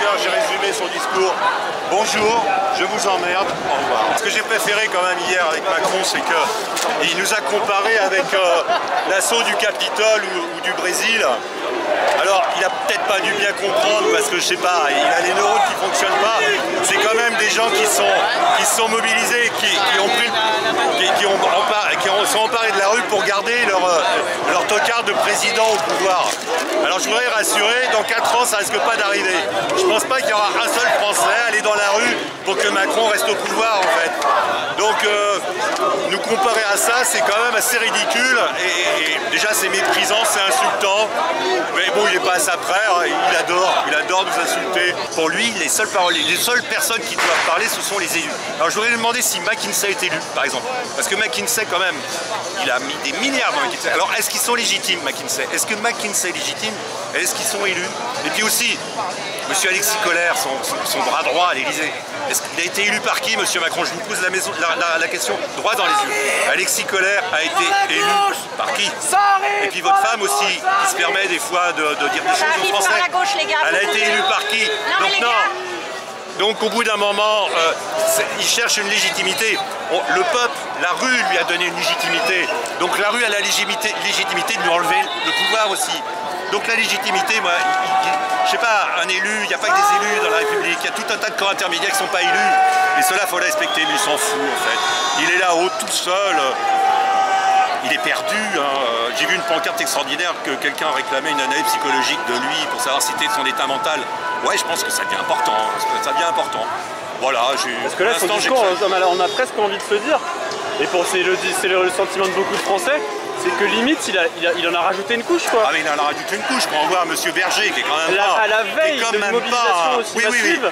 téléspectateurs, j'ai résumé son discours. Bonjour, je vous emmerde, au revoir. Ce que j'ai préféré quand même hier avec Macron, c'est qu'il nous a comparé avec l'assaut du Capitole ou du Brésil. Alors, il a peut-être pas dû bien comprendre parce que je sais pas, il a les neurones qui fonctionnent pas. C'est quand même des gens qui sont mobilisés, qui sont emparés de la rue pour garder leur tocard de président au pouvoir. Alors je voudrais rassurer, dans 4 ans ça risque pas d'arriver. Je pense pas qu'il y aura un seul Français aller dans la rue pour que Macron reste au pouvoir en fait. Donc nous comparer à ça, c'est quand même assez ridicule et déjà c'est méprisant, c'est insultant. Mais bon, il est pas à sa prête, il adore nous insulter. Pour lui, les seules personnes qui doivent parler, ce sont les élus. Alors je voudrais lui demander si McKinsey est élu, par exemple. Parce que McKinsey, quand même, il a mis des milliards dans McKinsey. Alors est-ce qu'ils sont légitimes, McKinsey? Est-ce que McKinsey est légitime? Est-ce qu'ils sont élus? Et puis aussi, M. Alexis Kohler, son bras droit à l'Élysée, est-ce qu'il a été élu par qui, M. Macron? Je vous pose la question droit dans les yeux. Alexis Kohler a été élu par qui? Et puis votre femme aussi, qui se permet des fois de dire des choses aux Français. Elle a été élue par qui? Donc non. Donc au bout d'un moment, il cherche une légitimité. Le peuple, la rue lui a donné une légitimité. Donc la rue a la légitimité de lui enlever le pouvoir aussi. Donc la légitimité, moi, je sais pas, un élu, il n'y a pas que des élus dans la République, il y a tout un tas de corps intermédiaires qui ne sont pas élus. Et cela, il faut le respecter, mais il s'en fout en fait. Il est là-haut tout seul. Il est perdu. Hein. J'ai vu une pancarte extraordinaire que quelqu'un réclamait une analyse psychologique de lui pour savoir si c'était son état mental. Ouais, je pense que ça devient important. Ça devient important. Voilà, parce que là, son discours, on a presque envie de se dire, et c'est le sentiment de beaucoup de Français, c'est que limite, il en a rajouté une couche, quoi. Ah, mais il en a rajouté une couche. Quand on voit M. Berger, qui est quand même pas... À la veille de mobilisation aussi massive,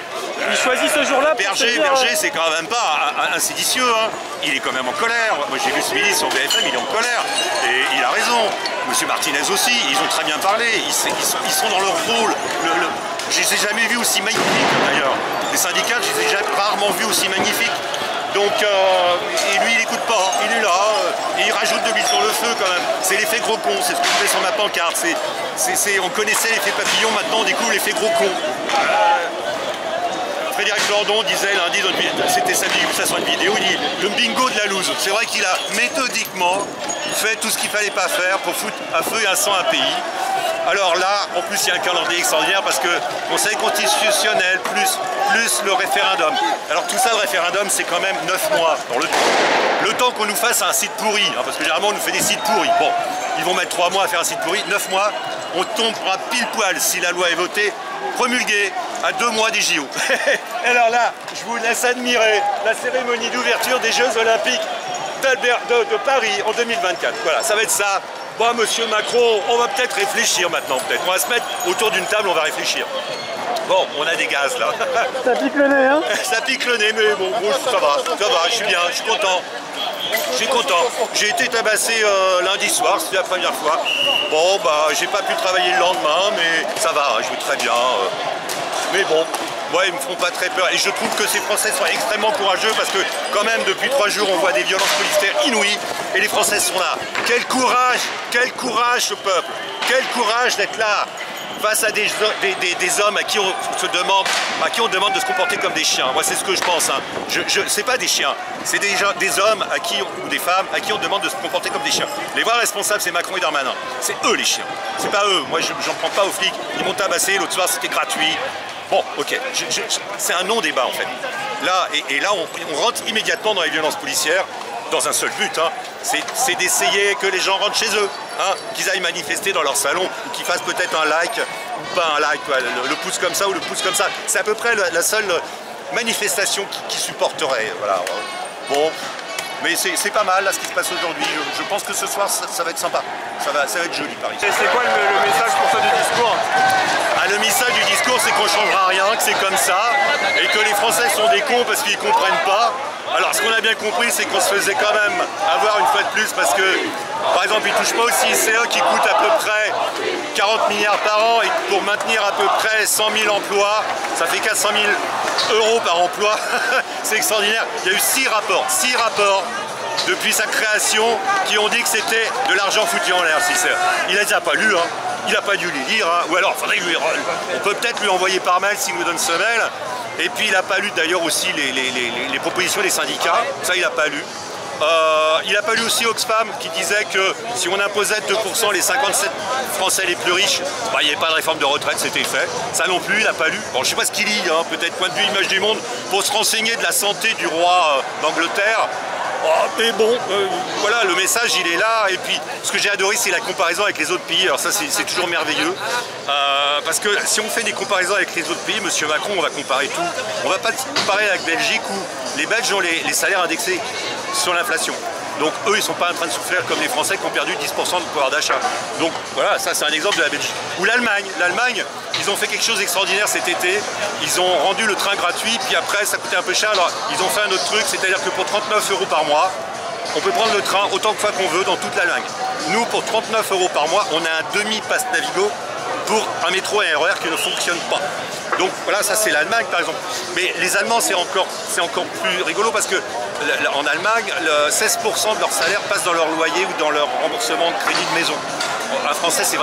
il choisit ce jour-là pour se dire... Berger, c'est quand même pas un séditieux, hein. Il est quand même en colère. Moi, j'ai vu ce midi sur BFM, il est en colère. Et il a raison. M. Martinez aussi, ils ont très bien parlé. Ils sont dans leur rôle. Je les ai jamais vus aussi magnifiques, d'ailleurs. Les syndicats, je les ai rarement vus aussi magnifiques. Donc, et lui il n'écoute pas, il est là, et il rajoute de l'huile sur le feu quand même. C'est l'effet gros con, c'est ce que je fais sur ma pancarte. On connaissait l'effet papillon, maintenant on découvre l'effet gros con. Frédéric Lordon disait lundi, c'était samedi, ça sur une vidéo, il dit le bingo de la loose. C'est vrai qu'il a méthodiquement fait tout ce qu'il ne fallait pas faire pour foutre à feu et à sang un pays. Alors là, en plus, il y a un calendrier extraordinaire parce que Conseil constitutionnel plus le référendum. Alors tout ça, le référendum, c'est quand même 9 mois. Dans le temps qu'on nous fasse un site pourri, hein, parce que généralement, on nous fait des sites pourris. Bon, ils vont mettre 3 mois à faire un site pourri, 9 mois, on tombera pile poil, si la loi est votée, promulguée, à 2 mois des JO. Alors là, je vous laisse admirer la cérémonie d'ouverture des Jeux Olympiques de Paris en 2024. Voilà, ça va être ça. Bon, monsieur Macron, on va peut-être réfléchir maintenant, peut-être. On va se mettre autour d'une table, on va réfléchir. Bon, on a des gaz là. Ça pique le nez, hein? Ça pique le nez, mais bon, ça va, je suis bien, je suis content. Je suis content. J'ai été tabassé lundi soir, c'était la première fois. Bon, bah, j'ai pas pu travailler le lendemain, mais ça va, je vais très bien. Mais bon, moi, ils me font pas très peur. Et je trouve que ces Français sont extrêmement courageux parce que, quand même, depuis 3 jours, on voit des violences policières inouïes et les Français sont là. Quel courage, ce peuple! Quel courage d'être là! Face à des hommes à qui on demande de se comporter comme des chiens. Moi, c'est ce que je pense. Hein. C'est pas des chiens, c'est des hommes ou des femmes à qui on demande de se comporter comme des chiens. Les vrais responsables, c'est Macron et Darmanin. C'est eux les chiens. C'est pas eux. Moi, j'en prends pas aux flics. Ils m'ont tabassé. L'autre soir, c'était gratuit. Bon, ok. C'est un non-débat en fait. Là, et là, on rentre immédiatement dans les violences policières. Dans un seul but, hein, c'est d'essayer que les gens rentrent chez eux, hein, qu'ils aillent manifester dans leur salon, ou qu'ils fassent peut-être un like, ou pas un like, quoi, le pouce comme ça ou le pouce comme ça. C'est à peu près la seule manifestation qui supporterait. Voilà. Bon, mais c'est pas mal là ce qui se passe aujourd'hui. Je pense que ce soir ça va être sympa, ça va être joli Paris. Et c'est quoi le message pour toi du discours? Le message du discours, c'est qu'on ne changera rien, que c'est comme ça, et que les Français sont des cons parce qu'ils ne comprennent pas. Alors ce qu'on a bien compris, c'est qu'on se faisait quand même avoir une fois de plus parce que, par exemple, ils ne touchent pas au CICE qui coûte à peu près 40 milliards par an et pour maintenir à peu près 100 000 emplois, ça fait 400 000 € par emploi. C'est extraordinaire. Il y a eu 6 rapports depuis sa création qui ont dit que c'était de l'argent foutu en l'air. Il les a pas lus, hein. Il n'a pas dû les lire, hein. Ou alors on peut peut-être lui envoyer par mail s'il nous donne ce mail. Et puis il n'a pas lu d'ailleurs aussi les propositions des syndicats, ça il n'a pas lu. Il n'a pas lu aussi Oxfam qui disait que si on imposait 2% les 57 Français les plus riches, bah, il n'y avait pas de réforme de retraite, c'était fait. Ça non plus, il n'a pas lu. Bon, je ne sais pas ce qu'il lit, hein, peut-être point de vue Image du Monde, pour se renseigner de la santé du roi d'Angleterre. Oh, mais bon, voilà, le message il est là. Et puis ce que j'ai adoré, c'est la comparaison avec les autres pays. Alors ça c'est toujours merveilleux. Parce que si on fait des comparaisons avec les autres pays, Monsieur Macron, on va comparer tout. On ne va pas comparer avec Belgique où les Belges ont les salaires indexés sur l'inflation. Donc eux, ils ne sont pas en train de souffrir comme les Français qui ont perdu 10% de pouvoir d'achat. Donc voilà, ça c'est un exemple de la Belgique. Ou l'Allemagne. L'Allemagne, ils ont fait quelque chose d'extraordinaire cet été. Ils ont rendu le train gratuit, puis après ça coûtait un peu cher. Alors ils ont fait un autre truc, c'est-à-dire que pour 39 € par mois, on peut prendre le train autant de fois qu'on veut dans toute l'Allemagne. Nous, pour 39 € par mois, on a un demi-pass Navigo pour un métro et un RER qui ne fonctionne pas. Donc voilà, ça c'est l'Allemagne par exemple. Mais les Allemands, c'est encore plus rigolo parce que en Allemagne, 16% de leur salaire passe dans leur loyer ou dans leur remboursement de crédit de maison. Un Français, c'est 25%.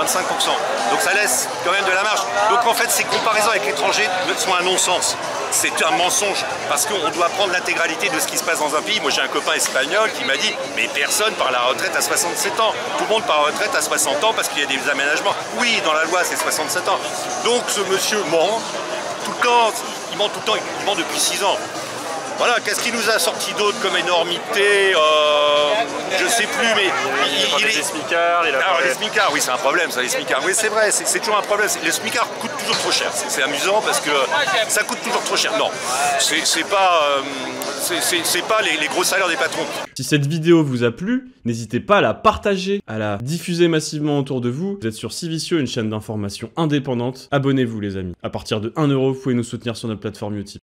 Donc ça laisse quand même de la marge. Donc en fait, ces comparaisons avec l'étranger sont un non-sens. C'est un mensonge parce qu'on doit prendre l'intégralité de ce qui se passe dans un pays. Moi, j'ai un copain espagnol qui m'a dit « Mais personne part à la retraite à 67 ans. Tout le monde part à la retraite à 60 ans parce qu'il y a des aménagements. » Oui, dans la loi, c'est 67 ans. Donc ce monsieur ment tout le temps. Il ment tout le temps. Il ment depuis 6 ans. Voilà, qu'est-ce qu'il nous a sorti d'autre comme énormité je sais plus, mais il est... Les smicards, alors les smicards, oui c'est un problème ça, les smicards. Oui c'est vrai, c'est toujours un problème. Les smicards coûtent toujours trop cher. C'est amusant parce que ça coûte toujours trop cher. Non, c'est pas les gros salaires des patrons. Si cette vidéo vous a plu, n'hésitez pas à la partager, à la diffuser massivement autour de vous. Vous êtes sur Civissio, une chaîne d'information indépendante. Abonnez-vous les amis. À partir de 1 €, vous pouvez nous soutenir sur notre plateforme Utip.